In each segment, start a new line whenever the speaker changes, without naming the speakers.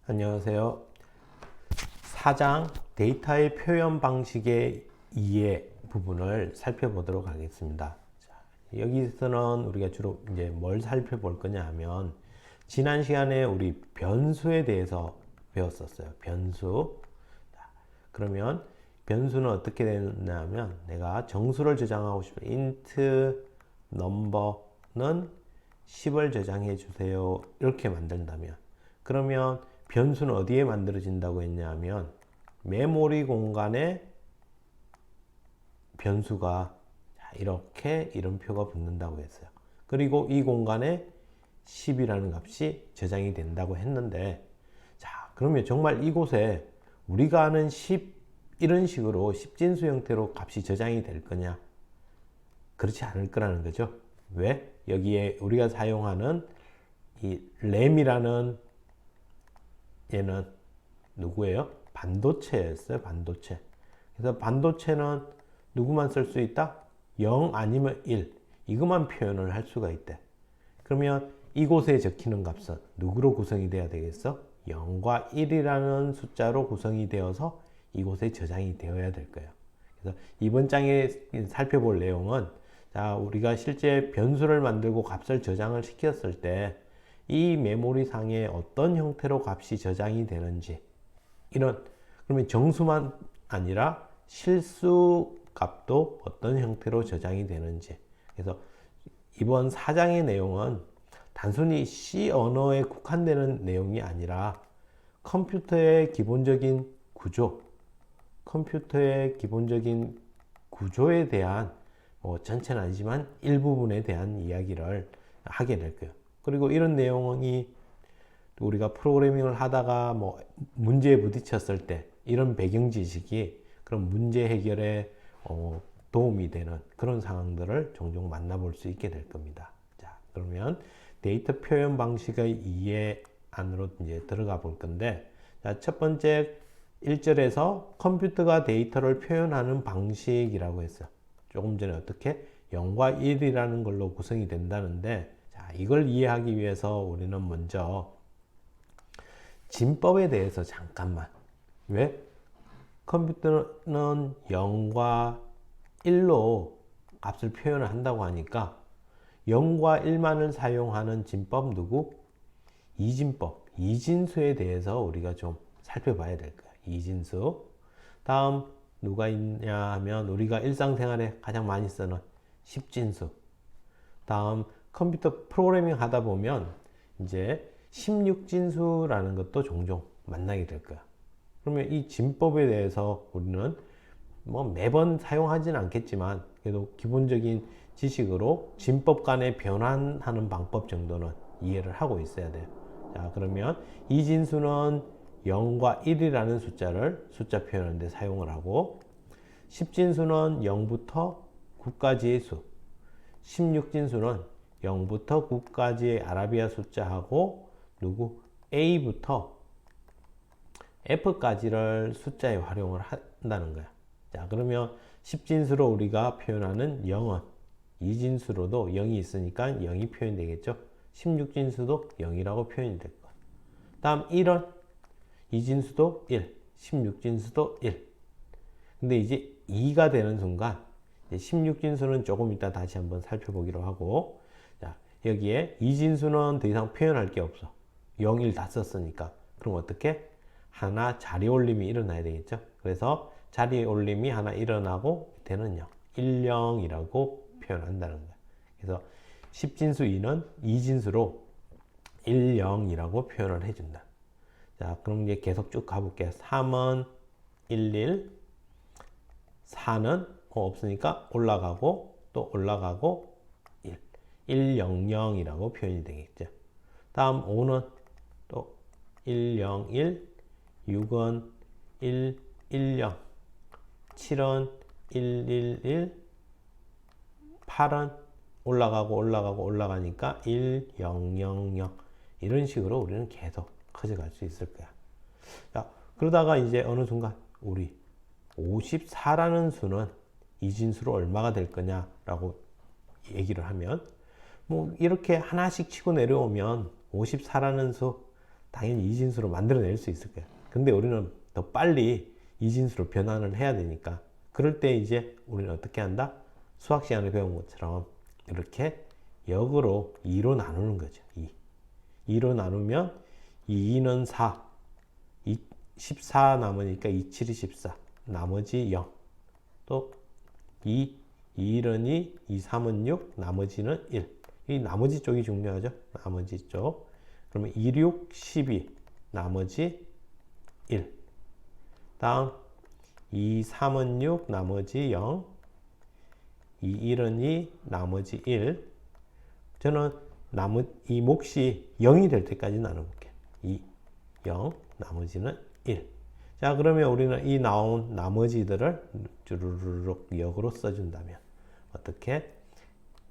안녕하세요. 4장 데이터의 표현 방식의 이해 부분을 살펴보도록 하겠습니다. 자, 여기서는 우리가 주로 이제 뭘 살펴볼 거냐 하면 지난 시간에 우리 변수에 대해서 배웠었어요. 변수. 자, 그러면 변수는 어떻게 되냐면 내가 정수를 저장하고 싶은 int number는 10을 저장해 주세요. 이렇게 만든다면 그러면 변수는 어디에 만들어진다고 했냐면 메모리 공간에 변수가 이렇게 이름표가 붙는다고 했어요. 그리고 이 공간에 10이라는 값이 저장이 된다고 했는데, 자, 그러면 정말 이곳에 우리가 아는 10 이런 식으로 10진수 형태로 값이 저장이 될 거냐? 그렇지 않을 거라는 거죠. 왜? 여기에 우리가 사용하는 이 램이라는 얘는 누구예요? 반도체였어요. 반도체. 그래서 반도체는 누구만 쓸 수 있다? 0 아니면 1 이것만 표현을 할 수가 있대. 그러면 이곳에 적히는 값은 누구로 구성이 돼야 되겠어? 0과 1이라는 숫자로 구성이 되어서 이곳에 저장이 되어야 될 거예요. 그래서 이번 장에 살펴볼 내용은 자, 우리가 실제 변수를 만들고 값을 저장을 시켰을 때 이 메모리 상에 어떤 형태로 값이 저장이 되는지, 이런, 그러면 정수만 아니라 실수 값도 어떤 형태로 저장이 되는지. 그래서 이번 4장의 내용은 단순히 C 언어에 국한되는 내용이 아니라 컴퓨터의 기본적인 구조, 컴퓨터의 기본적인 구조에 대한 전체는 아니지만 일부분에 대한 이야기를 하게 될 거예요. 그리고 이런 내용이 우리가 프로그래밍을 하다가 문제에 부딪혔을 때 이런 배경 지식이 그런 문제 해결에 도움이 되는 그런 상황들을 종종 만나볼 수 있게 될 겁니다. 자, 그러면 데이터 표현 방식의 이해 안으로 이제 들어가 볼 건데, 자, 첫 번째 1절에서 컴퓨터가 데이터를 표현하는 방식이라고 했어요. 조금 전에 어떻게 0과 1이라는 걸로 구성이 된다는데, 자, 이걸 이해하기 위해서 우리는 먼저 진법에 대해서 잠깐만. 왜? 컴퓨터는 0과 1로 값을 표현을 한다고 하니까 0과 1만을 사용하는 진법 누구? 이진법, 이진수에 대해서 우리가 좀 살펴봐야 될 거야. 이진수. 다음 누가 있냐 하면 우리가 일상생활에 가장 많이 쓰는 10진수. 다음 컴퓨터 프로그래밍 하다 보면 이제 16진수라는 것도 종종 만나게 될 거야. 그러면 이 진법에 대해서 우리는 매번 사용하지는 않겠지만 그래도 기본적인 지식으로 진법 간의 변환하는 방법 정도는 이해를 하고 있어야 돼요. 자, 그러면 이 진수는 0과 1이라는 숫자를 숫자 표현하는데 사용을 하고, 10진수는 0부터 9까지의 수, 16진수는 0부터 9까지의 아라비아 숫자하고 누구? A부터 F까지를 숫자에 활용을 한다는 거야. 자, 그러면 10진수로 우리가 표현하는 0은 이진수로도 0이 있으니까 0이 표현되겠죠. 16진수도 0이라고 표현이 될 거야. 다음 1은 이진수도 1, 16진수도 1. 근데 이제 2가 되는 순간 16진수는 조금 이따 다시 한번 살펴보기로 하고, 자, 여기에 이진수는 더 이상 표현할 게 없어. 0, 1 다 썼으니까. 그럼 어떻게? 하나 자리 올림이 일어나야 되겠죠. 그래서 자리 올림이 하나 일어나고 밑에는 0, 1, 0이라고 표현한다는 거야. 그래서 10진수 2는 이진수로 1, 0이라고 표현을 해준다. 자, 그럼 이제 계속 쭉 가볼게요. 3은 1, 1, 4는 없으니까 올라가고 또 올라가고 1, 1, 0, 0이라고 표현이 되겠죠. 다음 5는 또 1, 0, 1, 6은 1, 1, 0, 7은 1, 1, 1, 8은 올라가고 올라가고 올라가니까 1, 0, 0, 0 이런 식으로 우리는 계속 커져갈 수 있을 거야. 자, 그러다가 이제 어느 순간 우리 54라는 수는 이진수로 얼마가 될 거냐라고 얘기를 하면 이렇게 하나씩 치고 내려오면 54라는 수 당연히 이진수로 만들어낼 수 있을 거야. 근데 우리는 더 빨리 이진수로 변환을 해야 되니까 그럴 때 이제 우리는 어떻게 한다? 수학 시간에 배운 것처럼 이렇게 역으로 2로 나누는 거죠. 2로 나누면 2는 4, 14 남으니까 2, 7이 14, 나머지 0. 또 2, 1은 2, 2, 3은 6, 나머지는 1. 이 나머지 쪽이 중요하죠. 나머지 쪽. 그러면 2, 6, 12, 나머지 1. 다음 2, 3은 6, 나머지 0. 2, 1은 2, 나머지 1. 저는 이 몫이 0이 될 때까지 나눠볼게요. 2, 0, 나머지는 1. 자, 그러면 우리는 이 나온 나머지들을 주르륵 역으로 써준다면 어떻게?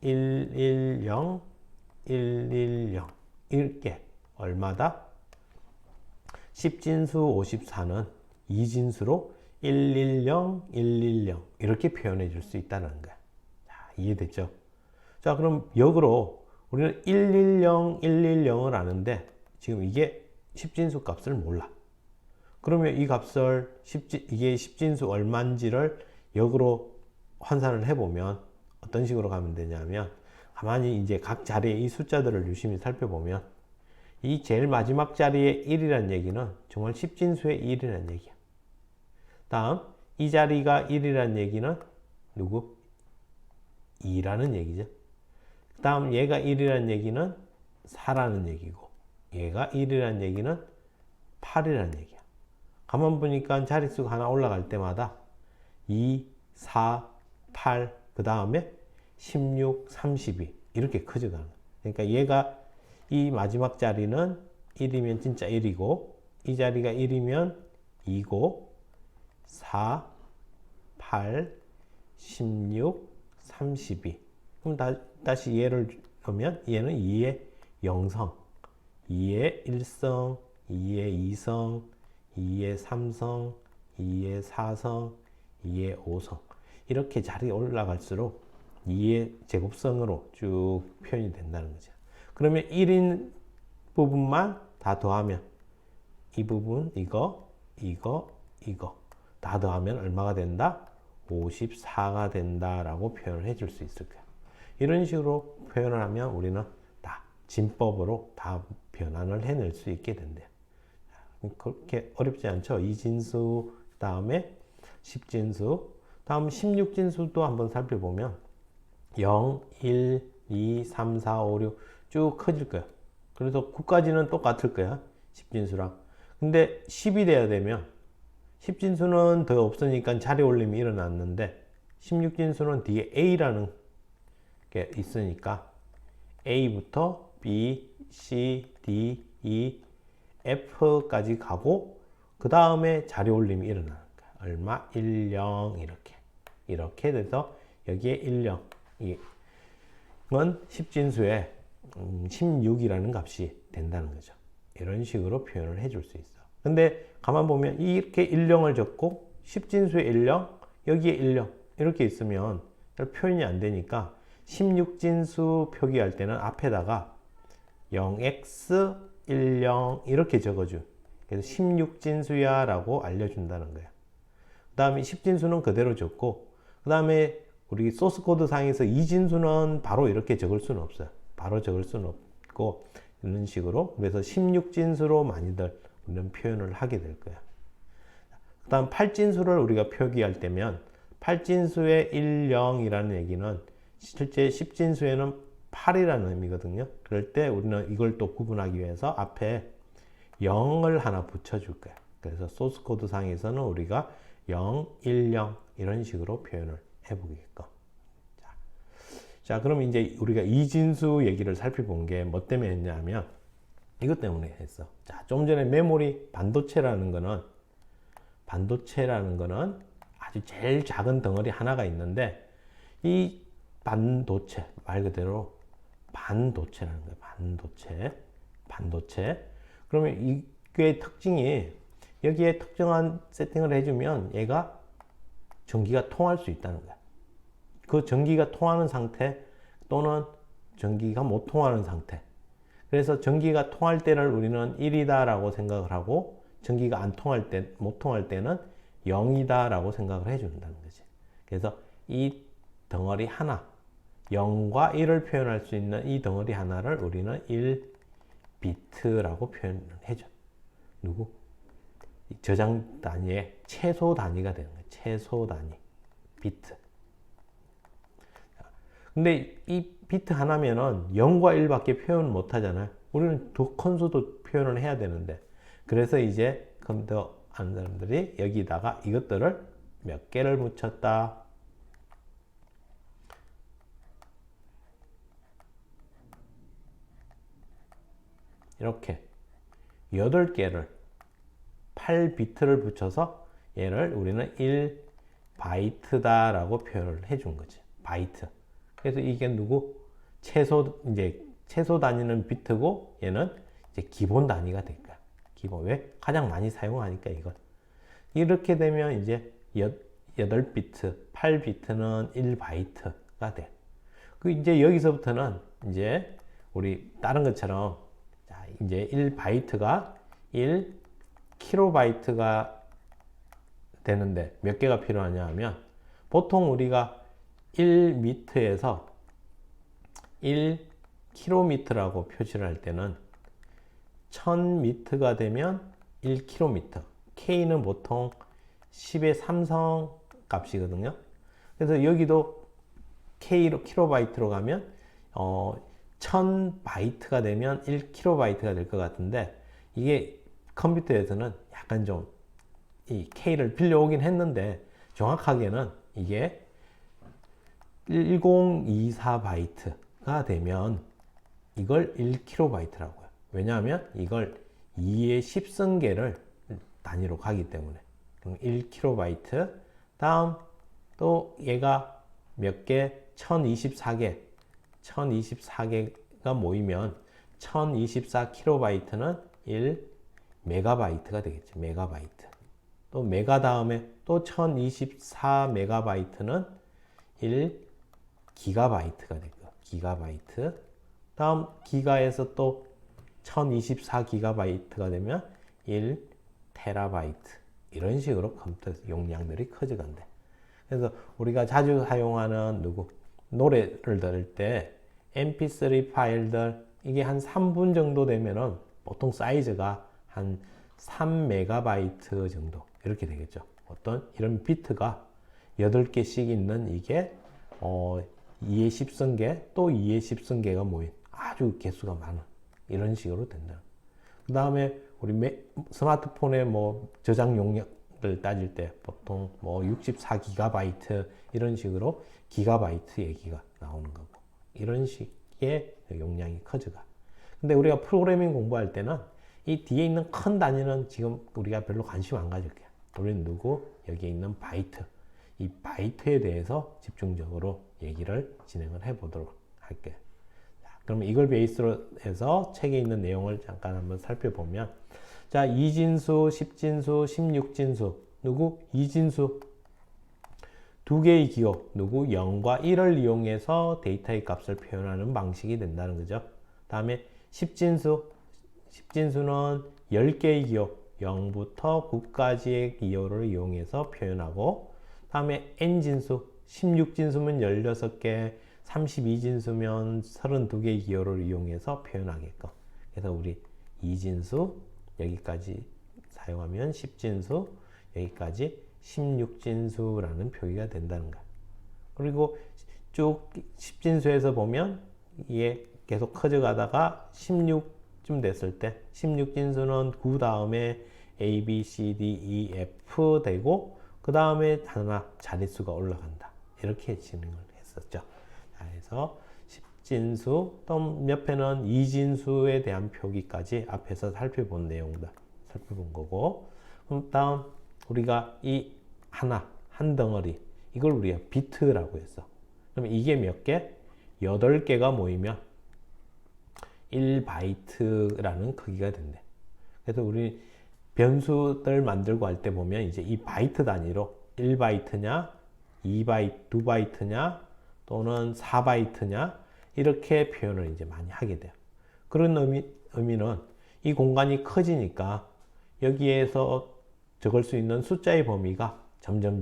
1, 1, 0, 1, 1, 0 이렇게 얼마다? 10진수 54는 2진수로 1, 1, 0, 1, 1, 0 이렇게 표현해 줄 수 있다는 거야. 자, 이해됐죠? 자, 그럼 역으로 우리는 1, 1, 0, 1, 1, 0을 아는데 지금 이게 10진수 값을 몰라. 그러면 이 값을 이게 10진수 얼마인지를 역으로 환산을 해보면 어떤 식으로 가면 되냐면 가만히 이제 각 자리에 이 숫자들을 유심히 살펴보면 이 제일 마지막 자리에 1이라는 얘기는 정말 10진수의 1이라는 얘기야. 다음 이 자리가 1이라는 얘기는 누구? 2라는 얘기죠. 다음 얘가 1이라는 얘기는 4라는 얘기고 얘가 1이라는 얘기는 8이라는 얘기야. 가만 보니까 자릿수가 하나 올라갈 때마다 2, 4, 8, 그 다음에 16, 32 이렇게 커져가는 거야. 그러니까 얘가 이 마지막 자리는 1이면 진짜 1이고 이 자리가 1이면 2고 4, 8, 16, 32 그럼 다시 얘를 넣으면 얘는 2의 0성, 2의 1성, 2의 2성, 2의 3성, 2의 4성, 2의 5성 이렇게 자리에 올라갈수록 2의 제곱성으로 쭉 표현이 된다는 거죠. 그러면 1인 부분만 다 더하면 이 부분, 이거 다 더하면 얼마가 된다? 54가 된다라고 표현을 해줄 수 있을 거야. 이런 식으로 표현을 하면 우리는 다 진법으로 다 변환을 해낼 수 있게 된대요. 그렇게 어렵지 않죠? 2진수 다음에 10진수 다음 16진수도 한번 살펴보면 0, 1, 2, 3, 4, 5, 6 쭉 커질 거야. 그래서 9까지는 똑같을 거야. 10진수랑. 근데 10이 돼야 되면 10진수는 더 없으니까 자리 올림이 일어났는데 16진수는 뒤에 A라는 게 있으니까 A부터 B, C, D, E, F까지 가고 그 다음에 자리 올림이 일어나는 거야. 얼마? 1, 0 이렇게 돼서 여기에 1, 0 이건 10진수에 16이라는 값이 된다는 거죠. 이런 식으로 표현을 해줄 수 있어. 근데 가만 보면 이렇게 1, 0을 적고 10진수에 1, 0 여기에 1, 0 이렇게 있으면 표현이 안 되니까 16진수 표기할 때는 앞에다가 0x 1, 0 이렇게 적어줘. 그래서 16진수야 라고 알려준다는 거야. 그 다음에 10진수는 그대로 적고 그 다음에 우리 소스 코드 상에서 2진수는 바로 이렇게 적을 수는 없어요. 바로 적을 수는 없고 이런 식으로 그래서 16진수로 많이들 우리는 표현을 하게 될 거야. 그 다음 8진수를 우리가 표기할 때면 8진수의 1, 0이라는 얘기는 실제 10진수에는 8이라는 의미거든요. 그럴 때 우리는 이걸 또 구분하기 위해서 앞에 0을 하나 붙여줄 거야. 그래서 소스 코드 상에서는 우리가 0, 1, 0 이런 식으로 표현을 해보게끔. 자, 그럼 이제 우리가 이진수 얘기를 살펴본 게 뭐 때문에 했냐면 이것 때문에 했어. 자, 좀 전에 메모리 반도체라는 거는 아주 제일 작은 덩어리 하나가 있는데 이 반도체 말 그대로 반도체라는 거예요. 반도체. 그러면 이게 특징이 여기에 특정한 세팅을 해주면 얘가 전기가 통할 수 있다는 거야. 그 전기가 통하는 상태 또는 전기가 못 통하는 상태. 그래서 전기가 통할 때는 우리는 1이다 라고 생각을 하고 전기가 안 통할 때, 못 통할 때는 0이다 라고 생각을 해준다는 거지. 그래서 이 덩어리 하나, 0과 1을 표현할 수 있는 이 덩어리 하나를 우리는 1비트라고 표현해줘. 누구? 저장 단위의 최소 단위가 되는 거예요. 최소 단위, 비트. 근데 이 비트 하나면은 0과 1밖에 표현 못 하잖아요. 우리는 더 큰 수도 표현을 해야 되는데. 그래서 이제 컴퓨터 아는 사람들이 여기다가 이것들을 몇 개를 붙였다. 이렇게 8개를 8비트를 붙여서 얘를 우리는 1바이트다 라고 표현을 해준 거지. 바이트. 그래서 이게 누구? 최소 단위는 비트고 얘는 이제 기본 단위가 될 거야. 기본. 왜? 가장 많이 사용하니까 이건. 이렇게 되면 이제 8비트, 8비트는 1바이트가 돼. 그 이제 여기서부터는 이제 우리 다른 것처럼 자, 이제 1바이트가 1kB가 되는데 몇 개가 필요하냐 하면 보통 우리가 1미터에서 1km라고 표시를 할 때는 1000미터가 되면 1km. K는 보통 10의 3성 값이거든요. 그래서 여기도 킬로바이트로 가면 1000바이트가 되면 1kB가 될 것 같은데 이게 컴퓨터에서는 약간 좀 이 K를 빌려오긴 했는데 정확하게는 이게 1024바이트가 되면 이걸 1kB라고요. 왜냐하면 이걸 2의 10승계를 단위로 가기 때문에 1kB. 다음 또 얘가 몇 개? 1024개. 1024개가 모이면 1024kB는 1메가바이트가 되겠죠. 메가바이트. 또 메가 다음에 또 1024메가바이트는 1기가바이트가 될 거예요. 기가바이트. 다음 기가에서 또 1024기가바이트가 되면 1테라바이트. 이런 식으로 컴퓨터 용량들이 커져간대. 그래서 우리가 자주 사용하는 노래를 들을 때 mp3 파일들 이게 한 3분 정도 되면은 보통 사이즈가 한 3메가바이트 정도 이렇게 되겠죠. 어떤 이런 비트가 8개씩 있는 이게 2의 10승계 또 2의 10승계가 모인 아주 개수가 많은 이런 식으로 된다. 그 다음에 우리 스마트폰의 저장 용량을 따질 때 보통 64기가바이트 이런 식으로 기가바이트 얘기가 나오는 거고 이런 식의 용량이 커져가. 근데 우리가 프로그래밍 공부할 때는 이 뒤에 있는 큰 단위는 지금 우리가 별로 관심 안 가질 거야. 우리는 여기에 있는 바이트, 이 바이트에 대해서 집중적으로 얘기를 진행을 해보도록 할게요. 그럼 이걸 베이스로 해서 책에 있는 내용을 잠깐 한번 살펴보면 자, 2진수, 10진수, 16진수 이진수 두 개의 기호 0과 1을 이용해서 데이터의 값을 표현하는 방식이 된다는 거죠. 다음에 10진수는 10개의 기호 0부터 9까지의 기호를 이용해서 표현하고 다음에 n진수 16진수면 16개 32진수면 32개의 기호를 이용해서 표현하게끔. 그래서 우리 2진수 여기까지 사용하면 10진수 여기까지 16진수라는 표기가 된다는 거야. 그리고 쭉 10진수에서 보면 이게 계속 커져가다가 16쯤 됐을 때 16진수는 9 다음에 A, B, C, D, E, F 되고 그 다음에 하나 자릿수가 올라간다. 이렇게 진행을 했었죠. 그래서 10진수 또 옆에는 2진수에 대한 표기까지 앞에서 살펴본 내용들 살펴본 거고 그럼 다음 우리가 이 한 덩어리 이걸 우리가 비트라고 했어. 그럼 이게 몇 개? 8개가 모이면 1바이트라는 크기가 된대. 그래서 우리 변수들 만들고 할 때 보면 이제 이 바이트 단위로 1바이트냐, 2바이트냐, 또는 4바이트냐 이렇게 표현을 이제 많이 하게 돼요. 그런 의미는 이 공간이 커지니까 여기에서 적을 수 있는 숫자의 범위가 점점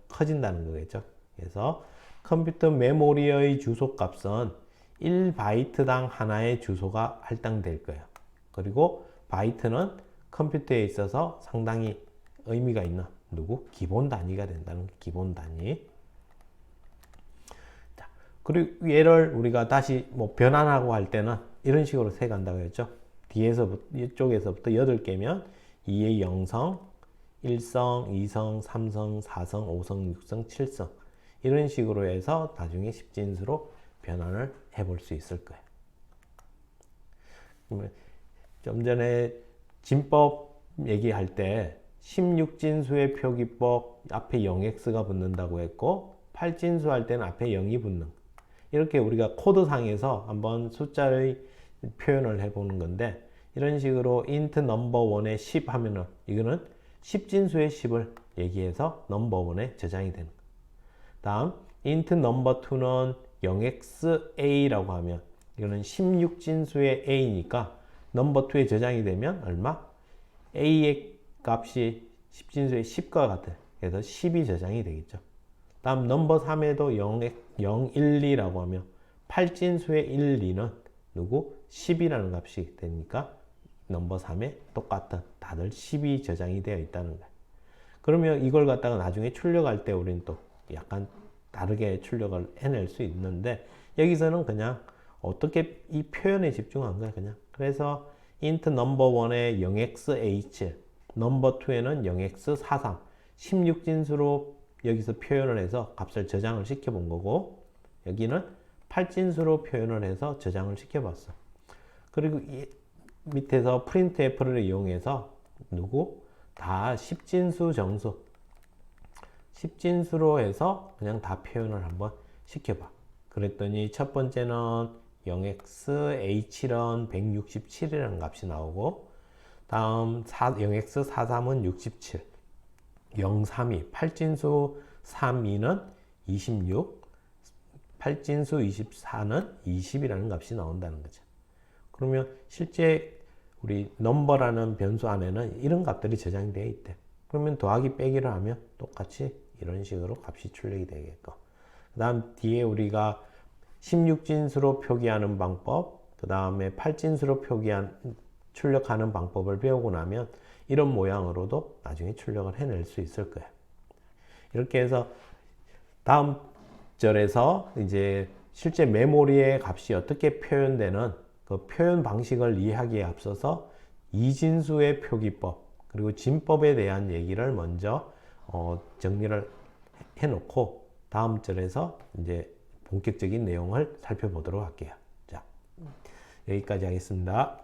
커진다는 거겠죠. 그래서 컴퓨터 메모리의 주소 값은 1바이트당 하나의 주소가 할당될 거예요. 그리고 바이트는 컴퓨터에 있어서 상당히 의미가 있는 기본 단위가 된다는 기본 단위. 자, 그리고 얘를 우리가 다시 변환하고 할 때는 이런 식으로 세간다고 했죠. 이쪽에서부터 8개면 2의 0성, 1성, 2성, 3성, 4성, 5성, 6성, 7성 이런 식으로 해서 나중에 10진수로 변환을 해볼 수 있을 거예요. 좀 전에 진법 얘기할 때 16진수의 표기법 앞에 0x가 붙는다고 했고 8진수 할 때는 앞에 0이 붙는 이렇게 우리가 코드상에서 한번 숫자의 표현을 해보는 건데 이런 식으로 int 넘버1에 10 하면은 이거는 10진수의 10을 얘기해서 넘버1에 저장이 되는 거예요. 다음 int 넘버2는 0xa라고 하면 이거는 16진수의 a니까 넘버2에 저장이 되면 얼마? a의 값이 10진수의 10과 같아요. 그래서 10이 저장이 되겠죠. 다음 넘버3에도 0, 1, 2라고 하면 8진수의 1, 2는 10이라는 값이 되니까 넘버3에 똑같은 다들 10이 저장이 되어 있다는 거예요. 그러면 이걸 갖다가 나중에 출력할 때 우리는 또 약간 다르게 출력을 해낼 수 있는데 여기서는 그냥 어떻게 이 표현에 집중한 거예요. 그냥 그래서 int 넘버1에 0xh 넘버2에는 0x43 16진수로 여기서 표현을 해서 값을 저장을 시켜 본 거고 여기는 8진수로 표현을 해서 저장을 시켜 봤어. 그리고 이 밑에서 printf를 이용해서 다 10진수 정수 10진수로 해서 그냥 다 표현을 한번 시켜봐. 그랬더니 첫 번째는 0xh는 167이라는 값이 나오고 다음 0x43은 67 032 8진수 32는 26 8진수 24는 20이라는 값이 나온다는 거죠. 그러면 실제 우리 넘버라는 변수 안에는 이런 값들이 저장되어 있대. 그러면 더하기 빼기를 하면 똑같이 이런 식으로 값이 출력이 되겠고 그 다음 뒤에 우리가 16진수로 표기하는 방법 그 다음에 8진수로 출력하는 방법을 배우고 나면 이런 모양으로도 나중에 출력을 해낼 수 있을 거예요. 이렇게 해서 다음 절에서 이제 실제 메모리의 값이 어떻게 표현되는 그 표현 방식을 이해하기에 앞서서 이진수의 표기법 그리고 진법에 대한 얘기를 먼저 정리를 해놓고 다음 절에서 이제 본격적인 내용을 살펴보도록 할게요. 자, 여기까지 하겠습니다.